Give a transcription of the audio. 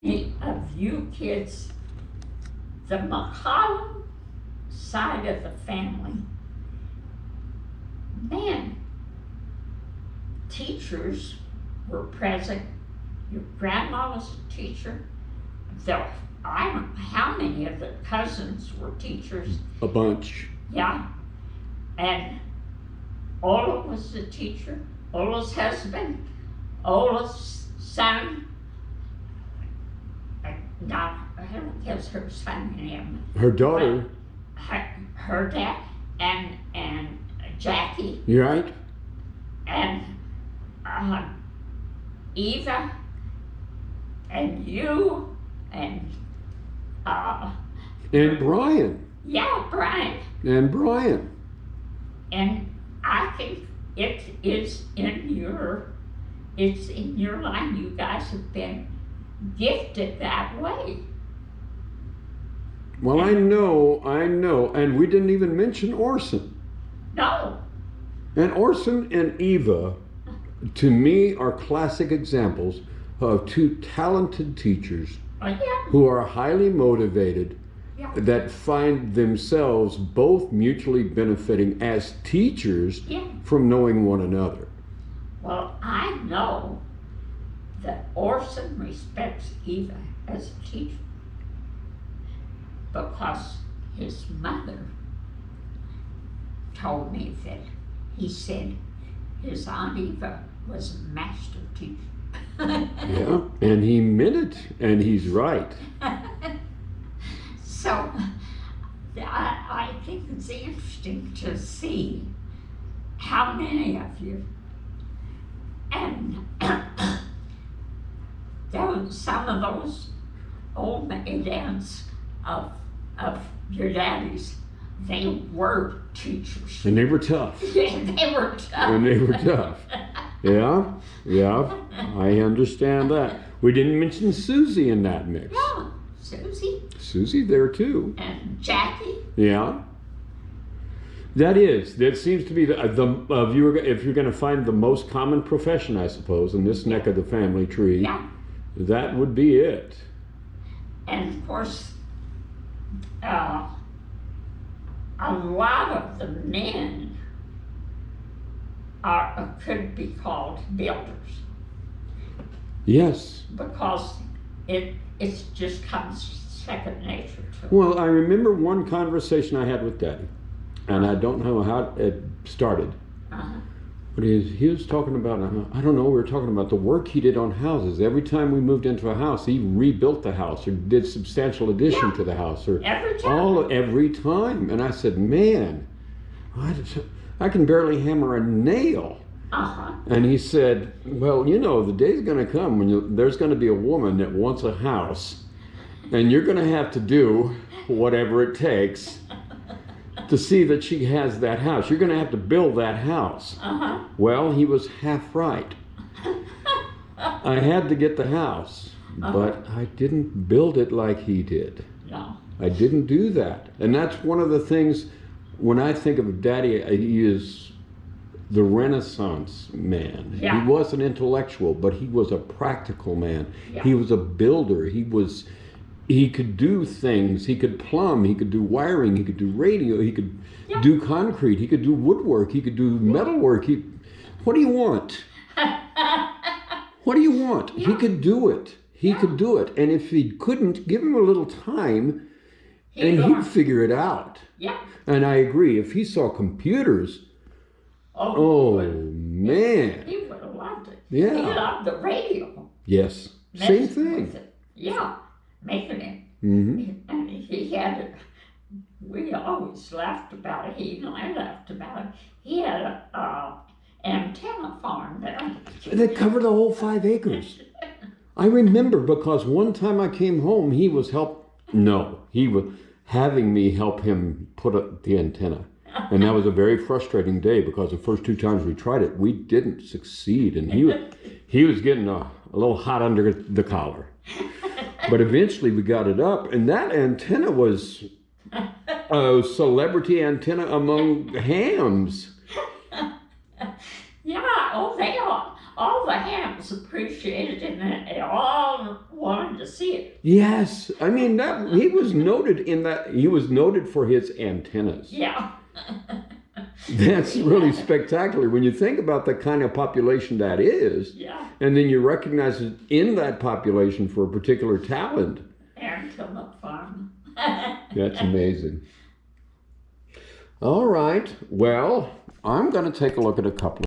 Of you kids, the McCollum side of the family, man, teachers were present. Your grandma was a teacher. I don't know how many of the cousins were teachers. A bunch. Yeah. And Ola was a teacher. Ola's husband, Ola's son. I don't guess her son name. Her daughter. Her dad and Jackie. You right? And Eva and you and Brian. Yeah, Brian. And Brian. And I think it's in your line. You guys have been gifted that way. Well, I know, and we didn't even mention Orson. No. And Orson and Eva, to me, are classic examples of two talented teachers who are highly motivated, that find themselves both mutually benefiting as teachers from knowing one another. Well, I know that Orson respects Eva as a teacher because his mother told me that he said his Aunt Eva was a master teacher. Yeah, and he meant it, and he's right. So I think it's interesting to see how many of you, and some of those old maids of your daddies, they were teachers. And they were tough. They were tough. And they were tough. Yeah, I understand that. We didn't mention Susie in that mix. Yeah, Susie. Susie there too. And Jackie. Yeah. That seems to be if you're going to find the most common profession, I suppose, in this neck of the family tree, that would be it. And of course, a lot of the men could be called builders. Yes. Because it's just comes second nature to them. Well, I remember one conversation I had with Daddy, and I don't know how it started. But he was talking about, I don't know, we were talking about the work he did on houses. Every time we moved into a house, he rebuilt the house or did substantial addition to the house. Or every time. And I said, man, I can barely hammer a nail. And he said, well, the day's going to come when there's going to be a woman that wants a house, and you're going to have to do whatever it takes to see that she has that house. You're going to have to build that house. Well, he was half right. I had to get the house, but I didn't build it like he did. No. I didn't do that. And that's one of the things, when I think of Daddy, he is the Renaissance man. He was an intellectual, but he was a practical man. He was a builder. He could do things. He could plumb. He could do wiring. He could do radio. He could do concrete. He could do woodwork. He could do metalwork. What do you want? What do you want? He could do it. He could do it. And if he couldn't, give him a little time, and he'd figure it out. And I agree. If he saw computers, man. He would have loved it. Yeah. He loved the radio. Yes. Same thing. Making it. And he had it. We always laughed about it. He and I laughed about it. He had an antenna farm there. They covered the whole 5 acres. I remember because one time I came home, he was having me help him put up the antenna. And that was a very frustrating day because the first 2 times we tried it, we didn't succeed. And he was getting a little hot under the collar. But eventually we got it up, and that antenna was a celebrity antenna among hams. All the hams was appreciated and they all wanted to see it. Yes, I mean that he was noted in that he was noted for his antennas. Yeah. That's really spectacular when you think about the kind of population that is. Yeah. And then you recognize it in that population for a particular talent. Antelope Farm. That's amazing. All right. Well, I'm going to take a look at a couple